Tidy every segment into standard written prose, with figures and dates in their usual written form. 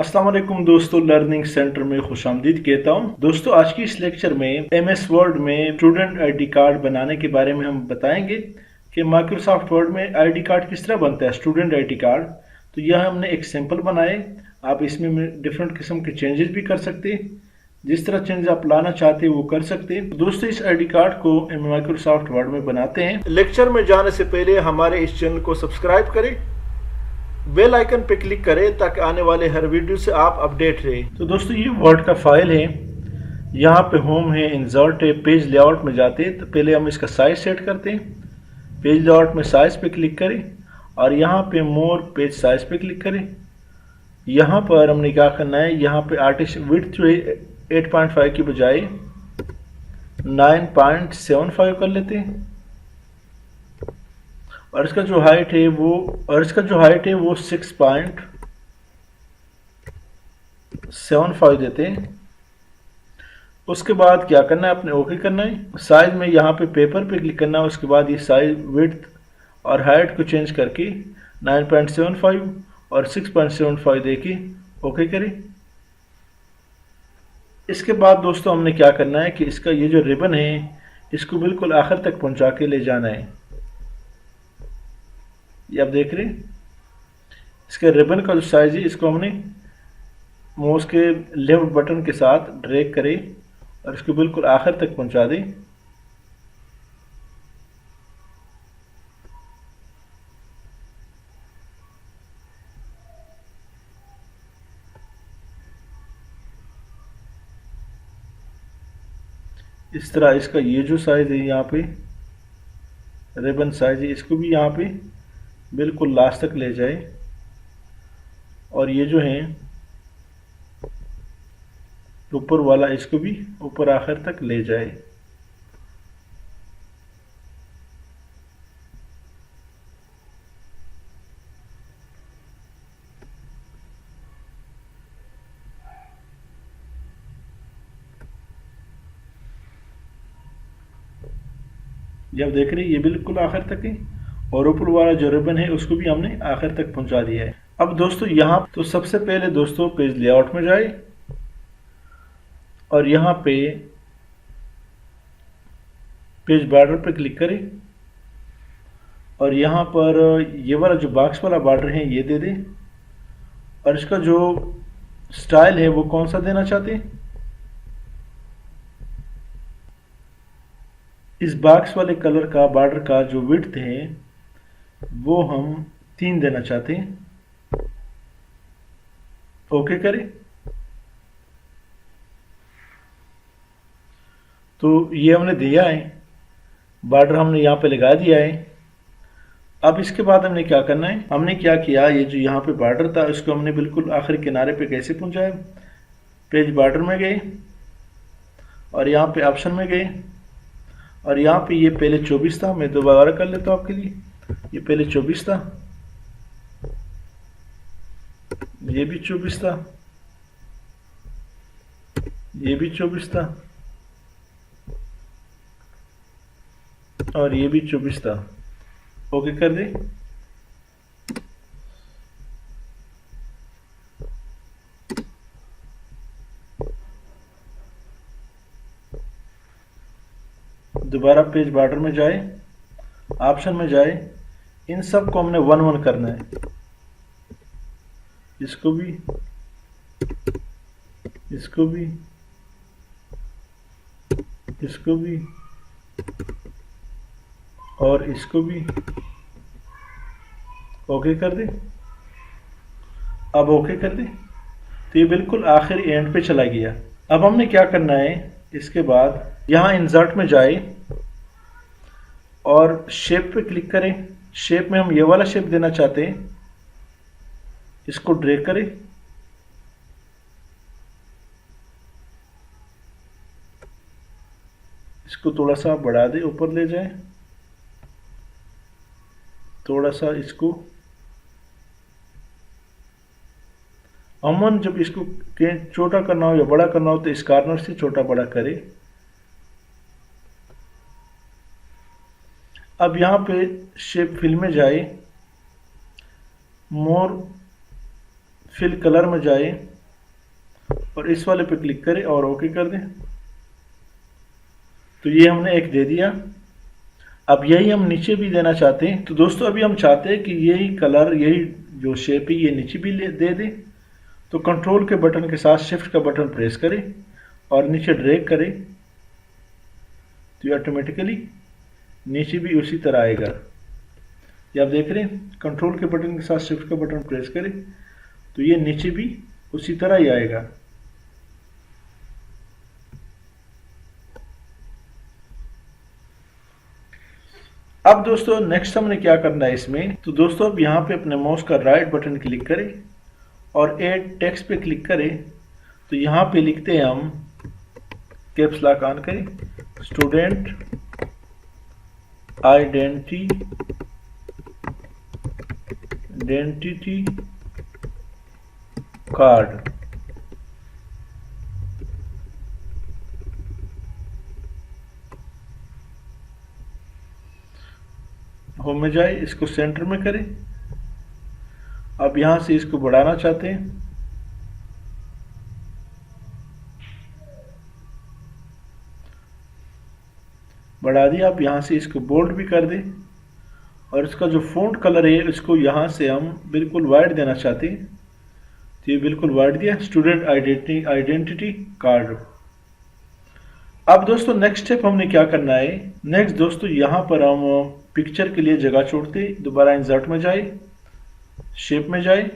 अस्सलाम वालेकुम दोस्तों, लर्निंग सेंटर में खुशामदीद कहता हूँ। दोस्तों, आज की इस लेक्चर में MS वर्ड में स्टूडेंट आईडी कार्ड बनाने के बारे में हम बताएंगे कि माइक्रोसॉफ्ट वर्ड में आईडी कार्ड किस तरह बनता है, स्टूडेंट आईडी कार्ड। तो यह हमने एक सैंपल बनाए। आप इसमें डिफरेंट किस्म के चेंजेस भी कर सकते हैं, जिस तरह चेंज आप लाना चाहते हैं वो कर सकते हैं। दोस्तों, इस आईडी कार्ड को माइक्रोसॉफ्ट वर्ड में बनाते हैं। लेक्चर में जाने से पहले हमारे इस चैनल को सब्सक्राइब करें, बेल आइकन पे क्लिक करें ताकि आने वाले हर वीडियो से आप अपडेट रहे। तो दोस्तों, ये वर्ड का फाइल है। यहाँ पे होम है, इंसर्ट है, पेज लेआउट में जाते हैं। तो पहले हम इसका साइज सेट करते हैं। पेज लेआउट में साइज पे क्लिक करें और यहाँ पे मोर पेज साइज पे क्लिक करें। यहाँ पर हमने क्या करना है, यहाँ पे आर्टिस्ट विड्थ जो है 8.5 की बजाय 9.75 कर लेते हैं। और इसका जो हाइट है वो 6.75 देते हैं। उसके बाद क्या करना है, अपने ओके करना है। साइज में यहाँ पे पेपर पे क्लिक करना है। उसके बाद ये साइज विड्थ और हाइट को चेंज करके 9.75 और 6.75 देके ओके करें। इसके बाद दोस्तों हमने क्या करना है कि इसका ये जो रिबन है इसको बिल्कुल आखिर तक पहुंचा के ले जाना है। ये आप देख रहे हैं, इसके रिबन का जो साइज है इसको हमने माउस के लेफ्ट बटन के साथ ड्रैग करें और इसको बिल्कुल आखिर तक पहुंचा दें। इस तरह इसका ये जो साइज है यहाँ पे रिबन साइज है, इसको भी यहाँ पे बिल्कुल लास्ट तक ले जाए और ये जो है ऊपर वाला इसको भी ऊपर आखिर तक ले जाए। जब देख रहे हैं ये बिल्कुल आखिर तक है और ऊपर वाला जो रिबन है उसको भी हमने आखिर तक पहुंचा दिया है। अब दोस्तों यहाँ तो सबसे पहले दोस्तों पेज लेआउट में जाए और यहाँ पे पेज बॉर्डर पे क्लिक करें और यहाँ पर ये वाला जो बॉक्स वाला बॉर्डर है ये दे दें। और इसका जो स्टाइल है वो कौन सा देना चाहते हैं, इस बॉक्स वाले कलर का बॉर्डर का जो विड्थ है वो हम 3 देना चाहते हैं। ओके करें। तो ये हमने दिया है, बॉर्डर हमने यहाँ पे लगा दिया है। अब इसके बाद हमने क्या करना है, हमने क्या किया, ये जो यहाँ पे बॉर्डर था इसको हमने बिल्कुल आखिरी किनारे पे कैसे पहुँचाया। पेज बॉर्डर में गए और यहाँ पे ऑप्शन में गए और यहाँ पे ये पहले 24 था, मैं दोबारा कर लेता हूँ आपके लिए। ये पहले 24 था, ये भी 24 था, ये भी 24 था और ये भी 24 था। ओके कर दे। दोबारा पेज बॉर्डर में जाए, ऑप्शन में जाए, इन सब को हमने 1-1 करना है। इसको भी, इसको भी, इसको भी और इसको भी ओके कर दे। अब ओके कर दे तो ये बिल्कुल आखिरी एंड पे चला गया। अब हमने क्या करना है, इसके बाद यहाँ इंसर्ट में जाए और शेप पे क्लिक करें। शेप में हम ये वाला शेप देना चाहते हैं, इसको ड्रैग करें इसको थोड़ा सा बढ़ा दे, ऊपर ले जाए, थोड़ा सा इसको। अमूमन जब इसको छोटा करना हो या बड़ा करना हो तो इस कॉर्नर से छोटा बड़ा करें। अब यहाँ पे शेप फिल में जाए, मोर फिल कलर में जाए और इस वाले पे क्लिक करें और ओके कर दें। तो ये हमने एक दे दिया। अब यही हम नीचे भी देना चाहते हैं। तो दोस्तों अभी हम चाहते हैं कि यही कलर, यही जो शेप है, ये नीचे भी दे दें। तो कंट्रोल के बटन के साथ शिफ्ट का बटन प्रेस करें और नीचे ड्रैग करें, तो ये ऑटोमेटिकली नीचे भी उसी तरह आएगा। ये आप देख रहे हैं, कंट्रोल के बटन के साथ शिफ्ट का बटन प्रेस करें तो ये नीचे भी उसी तरह ही आएगा। अब दोस्तों नेक्स्ट हमने क्या करना है इसमें, तो दोस्तों अब यहाँ पे अपने माउस का राइट बटन क्लिक करें और ऐड टेक्स्ट पे क्लिक करें। तो यहाँ पे लिखते हैं हम, कैप्स लॉक ऑन करें, स्टूडेंट आइडेंटिटी कार्ड। होम में जाए, इसको सेंटर में करें। अब यहां से इसको बढ़ाना चाहते हैं, बढ़ा दिया। अब यहां से इसको बोल्ड भी कर दें और इसका जो फ़ॉन्ट कलर है इसको यहां से हम बिल्कुल वाइट देना चाहते हैं, तो ये बिल्कुल वाइट दिया, स्टूडेंट आइडेंटिटी कार्ड। अब दोस्तों नेक्स्ट स्टेप हमने क्या करना है, नेक्स्ट दोस्तों यहां पर हम पिक्चर के लिए जगह छोड़ते, दोबारा इंसर्ट में जाए, शेप में जाए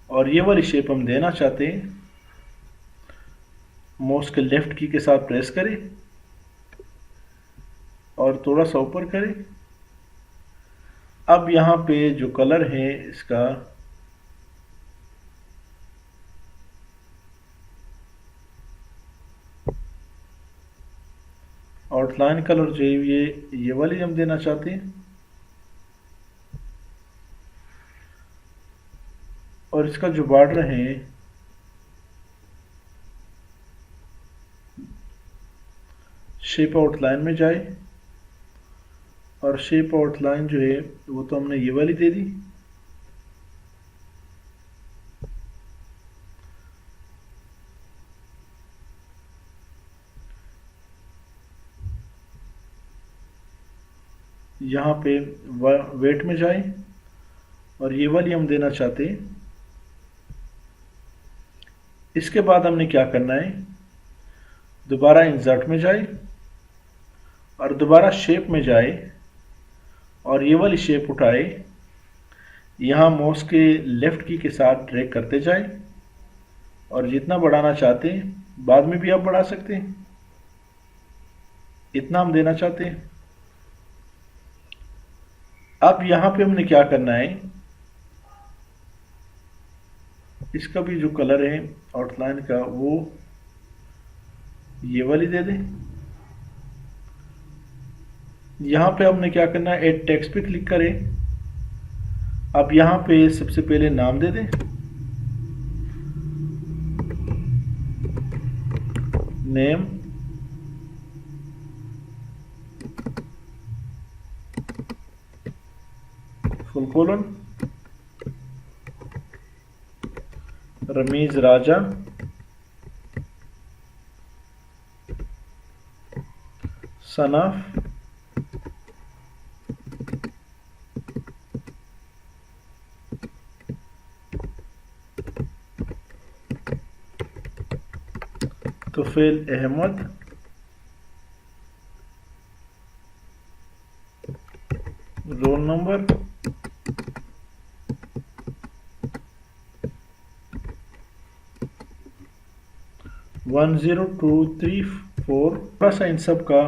और ये वाली शेप हम देना चाहते हैं। माउस के लेफ्ट की के साथ प्रेस करें और थोड़ा सा ऊपर करें। अब यहाँ पे जो कलर है इसका आउटलाइन कलर जो है ये वाली हम देना चाहते हैं और इसका जो बॉर्डर है शेप आउटलाइन में जाए और शेप आउटलाइन जो है वो तो हमने ये वाली दे दी। यहाँ पे वेट में जाए और ये वाली हम देना चाहते हैं। इसके बाद हमने क्या करना है, दोबारा इंसर्ट में जाए और दोबारा शेप में जाए और ये वाली शेप उठाए, यहाँ माउस के लेफ्ट की के साथ ड्रैग करते जाए और जितना बढ़ाना चाहते हैं बाद में भी आप बढ़ा सकते हैं, इतना हम देना चाहते हैं। अब यहाँ पे हमने क्या करना है, इसका भी जो कलर है आउटलाइन का वो ये वाली दे दें। यहाँ पे हमने क्या करना है, ऐड टेक्स्ट पे क्लिक करें। अब यहाँ पे सबसे पहले नाम दे दें, name, full colon, Rameez Raja, son of Tufail Ahmed, roll number, one 10234। थोड़ा सा इन सब का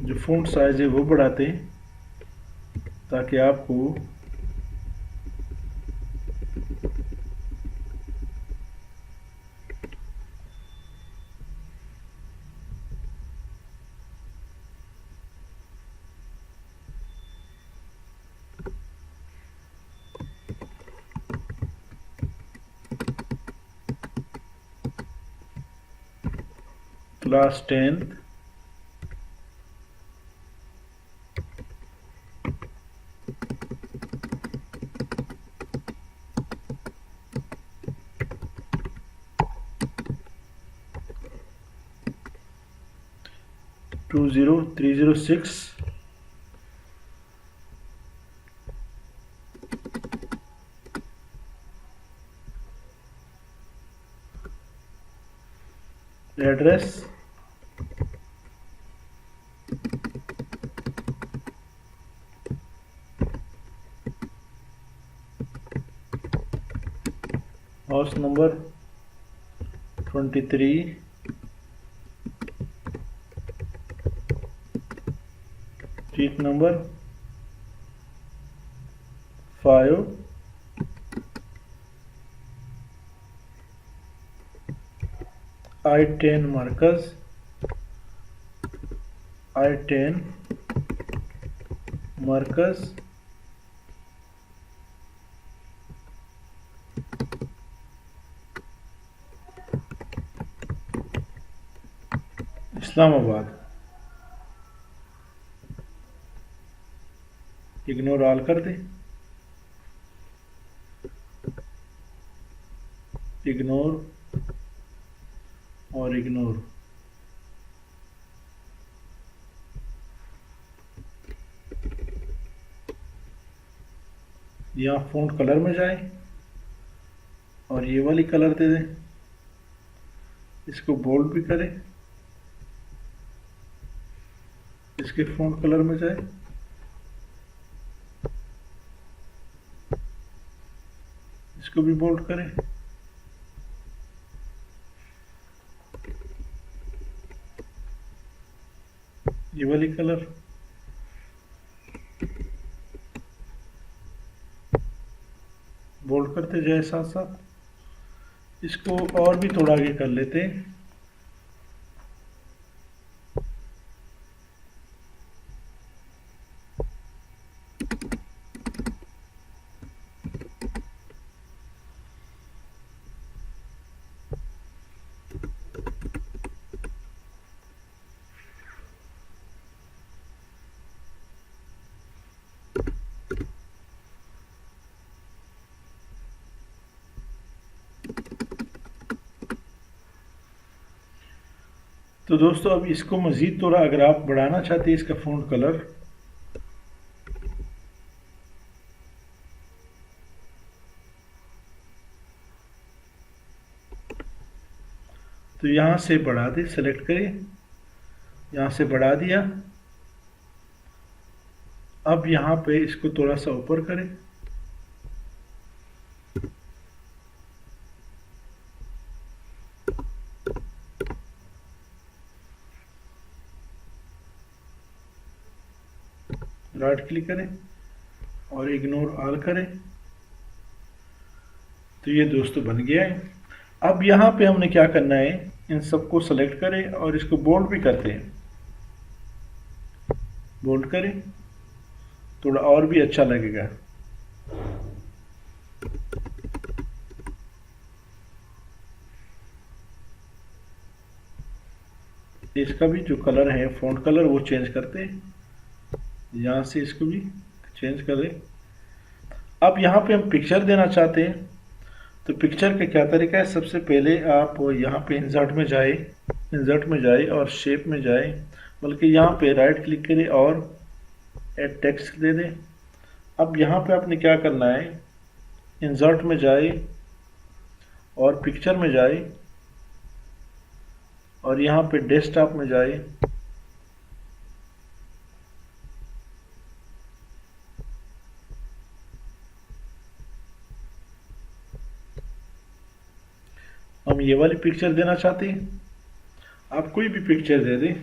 जो फ़ॉन्ट साइज है वो बढ़ाते हैं ताकि आपको class 10th, 20306 address house number 23 street number 5 I-10 Marcus I-10 Marcus Islamabad. Ignore all कर दे, इग्नोर और इग्नोर। यहाँ फ़ॉन्ट कलर में जाए और ये वाली कलर दे दें, इसको बोल्ड भी करें, इसके फ़ॉन्ट कलर में जाए, इसको भी बोल्ड करें, ये वाली कलर, बोल्ड करते जाए साथ साथ। इसको और भी थोड़ा आगे कर लेते हैं। तो दोस्तों अब इसको मज़ीद थोड़ा अगर आप बढ़ाना चाहते हैं इसका फ़ॉन्ट कलर, तो यहाँ से बढ़ा दे, सेलेक्ट करिए, यहाँ से बढ़ा दिया। अब यहाँ पे इसको थोड़ा सा ऊपर करें, राइट क्लिक करें और इग्नोर ऑल करें। तो ये दोस्तों बन गया है। अब यहाँ पे हमने क्या करना है, इन सबको सेलेक्ट करें और इसको बोल्ड भी करते हैं, बोल्ड करें, थोड़ा और भी अच्छा लगेगा। इसका भी जो कलर है फ़ॉन्ट कलर वो चेंज करते हैं, यहाँ से इसको भी चेंज करें। अब यहाँ पे हम पिक्चर देना चाहते हैं, तो पिक्चर का क्या तरीका है, सबसे पहले आप यहाँ पे इंसर्ट में जाए और शेप में जाए, बल्कि यहाँ पे राइट क्लिक करें और ऐड टेक्स्ट दे दें। अब यहाँ पे आपने क्या करना है, इंसर्ट में जाए और पिक्चर में जाए और यहाँ पे डेस्कटॉप में जाए, हम ये वाली पिक्चर देना चाहते हैं, आप कोई भी पिक्चर दे दें।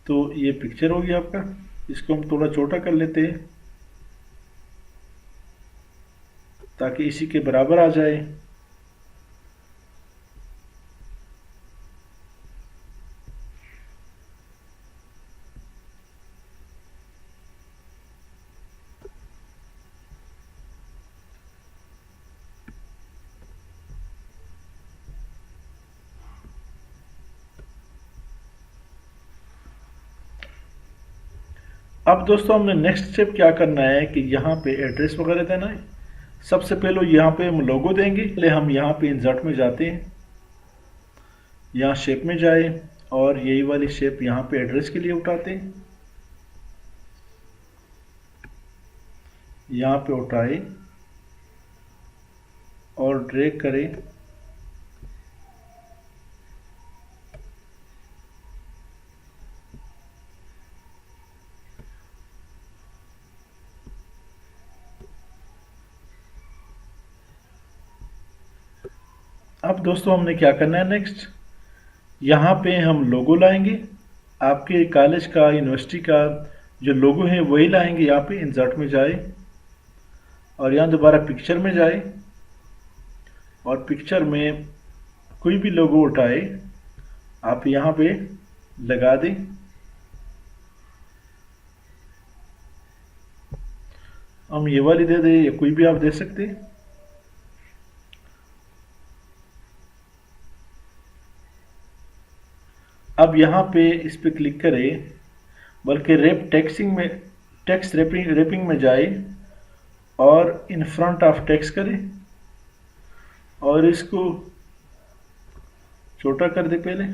तो ये पिक्चर हो गया आपका, इसको हम थोड़ा छोटा कर लेते हैं ताकि इसी के बराबर आ जाए। अब दोस्तों हमने नेक्स्ट स्टेप क्या करना है कि यहाँ पे एड्रेस वगैरह देना है। सबसे पहले यहाँ पे हम लोगो देंगे, पहले हम यहाँ पे इंसर्ट में जाते हैं यहाँ शेप में जाए और यही वाली शेप यहाँ पे एड्रेस के लिए उठाते हैं, यहाँ पे उठाए और ड्रैग करें। अब दोस्तों हमने क्या करना है नेक्स्ट, यहाँ पे हम लोगो लाएंगे, आपके कॉलेज का यूनिवर्सिटी का जो लोगो है वही लाएंगे। यहाँ पे इंसर्ट में जाए और यहाँ दोबारा पिक्चर में जाए और पिक्चर में कोई भी लोगो उठाए आप यहाँ पे लगा दें। हम ये वाली दे दें या कोई भी आप दे सकते हैं। अब यहाँ पे इस पे क्लिक करें, बल्कि टेक्स्ट रैपिंग में जाए और इन फ्रंट ऑफ टेक्स्ट करें और इसको छोटा कर दे। पहले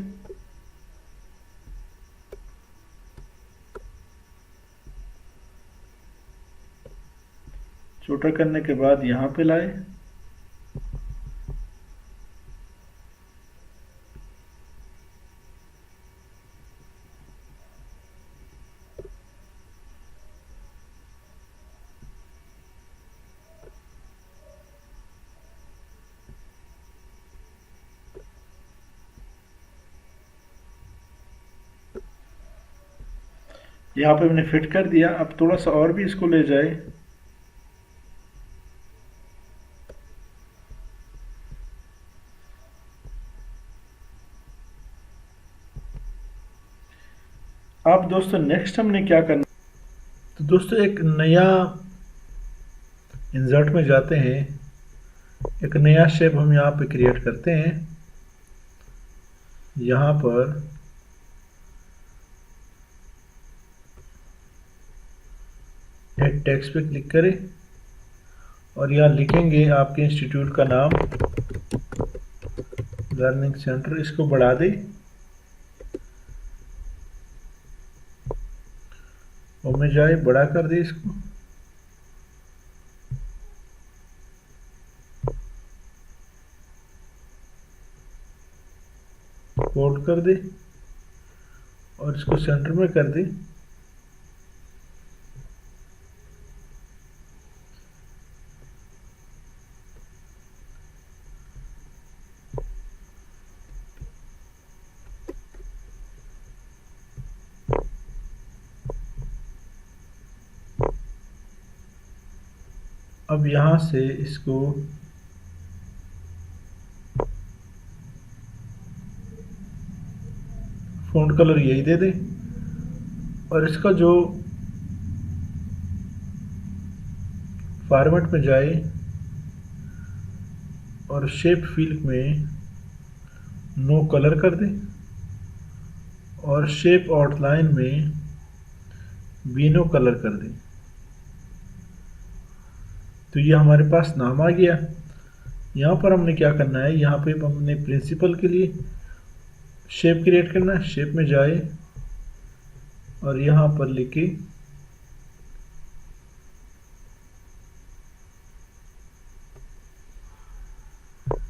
छोटा करने के बाद यहाँ पे लाए, यहाँ पे मैंने फिट कर दिया। अब थोड़ा सा और भी इसको ले जाए, अब दोस्तों नेक्स्ट हमने क्या करना, तो दोस्तों एक नया इंसर्ट में जाते हैं, एक नया शेप हम यहाँ पे क्रिएट करते हैं। यहाँ पर एड टेक्स्ट पे क्लिक करें और यहाँ लिखेंगे आपके इंस्टीट्यूट का नाम, लर्निंग सेंटर। इसको बढ़ा दें और में जाए बड़ा कर दे, इसको कोड कर दे और इसको सेंटर में कर दे। अब यहाँ से इसको फ़ॉन्ट कलर यही दे दे और इसका जो फॉर्मेट में जाए और शेप फील्ड में नो कलर कर दे और शेप आउटलाइन में भी नो कलर कर दे। तो ये हमारे पास नाम आ गया। यहाँ पर हमने क्या करना है, यहाँ पे हमने प्रिंसिपल के लिए शेप क्रिएट करना है। शेप में जाए और यहाँ पर लिखे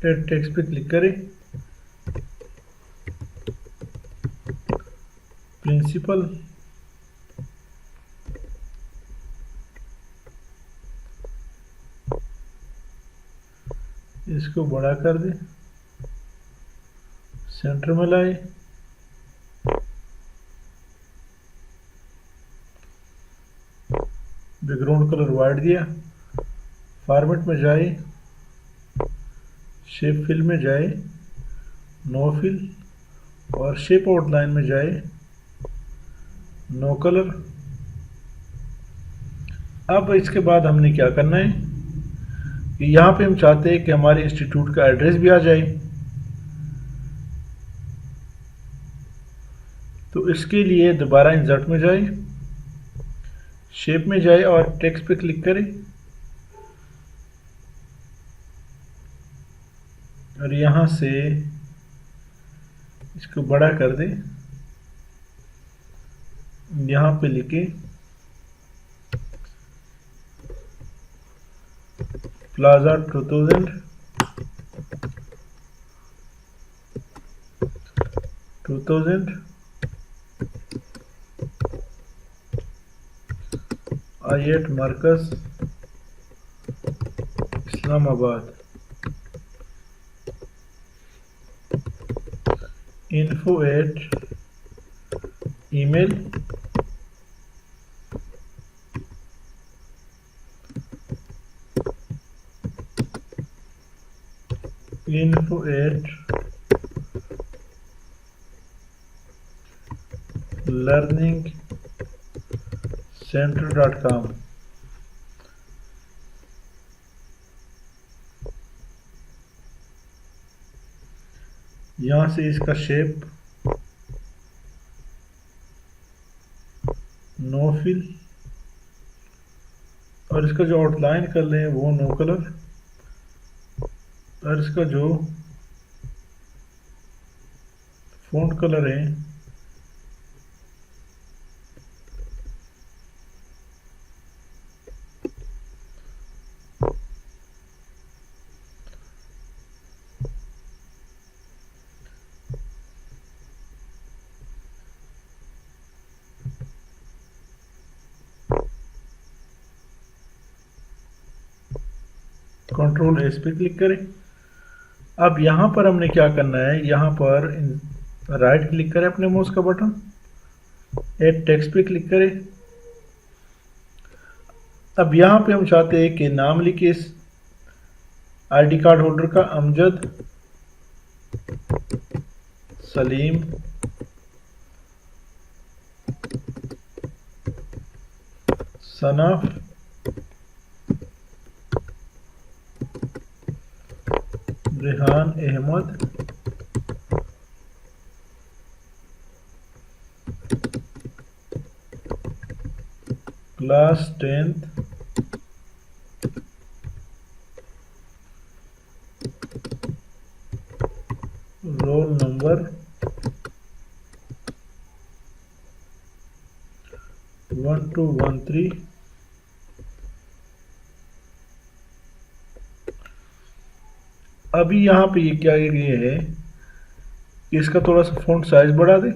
टेक्स्ट पे क्लिक करें, प्रिंसिपल, इसको बड़ा कर दे, सेंटर में लाए, बैकग्राउंड कलर वाइट दिया, फॉर्मेट में जाए, शेप फिल में जाए, नो फिल और शेप आउटलाइन में जाए, नो कलर। अब इसके बाद हमने क्या करना है कि यहाँ पे हम चाहते हैं कि हमारे इंस्टीट्यूट का एड्रेस भी आ जाए। तो इसके लिए दोबारा इंसर्ट में जाए, शेप में जाए और टेक्स्ट पे क्लिक करें और यहाँ से इसको बड़ा कर दे, यहाँ पे लिखे plaza 2000 I8 Marcus Islamabad, info at email, info at learningcenter.com। यहाँ से इसका शेप नो फिल, और इसका जो आउटलाइन कर लें वो नो कलर, और इसका जो फ़ॉन्ट कलर है कंट्रोल एस पे क्लिक करें। अब यहाँ पर हमने क्या करना है, यहाँ पर राइट क्लिक करें अपने माउस का बटन, ऐड टेक्स्ट पे क्लिक करें। अब यहाँ पे हम चाहते हैं कि नाम लिखे इस आईडी कार्ड होल्डर का, Amjad Saleem Sanaf Rehan Ahmed, class 10th, roll number 1213। अभी यहाँ पे ये क्या ये है कि इसका थोड़ा सा फ़ॉन्ट साइज बढ़ा दे,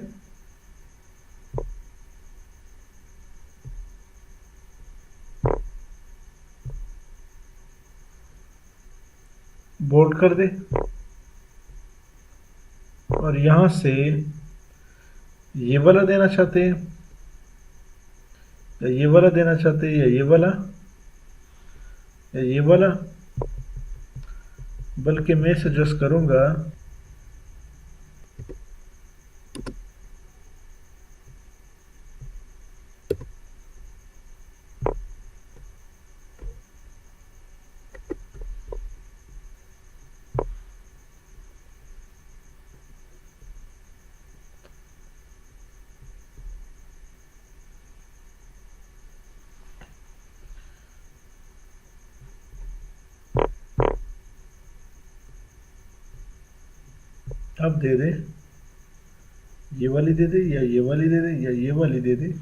बोल्ड कर दे, और यहाँ से ये वाला देना चाहते हैं या ये वाला देना चाहते हैं, या ये वाला या ये वाला, बल्कि मैं सजेस्ट करूँगा अब दे दे, ये वाली दे दे, या ये वाली दे दे, या ये वाली दे दे।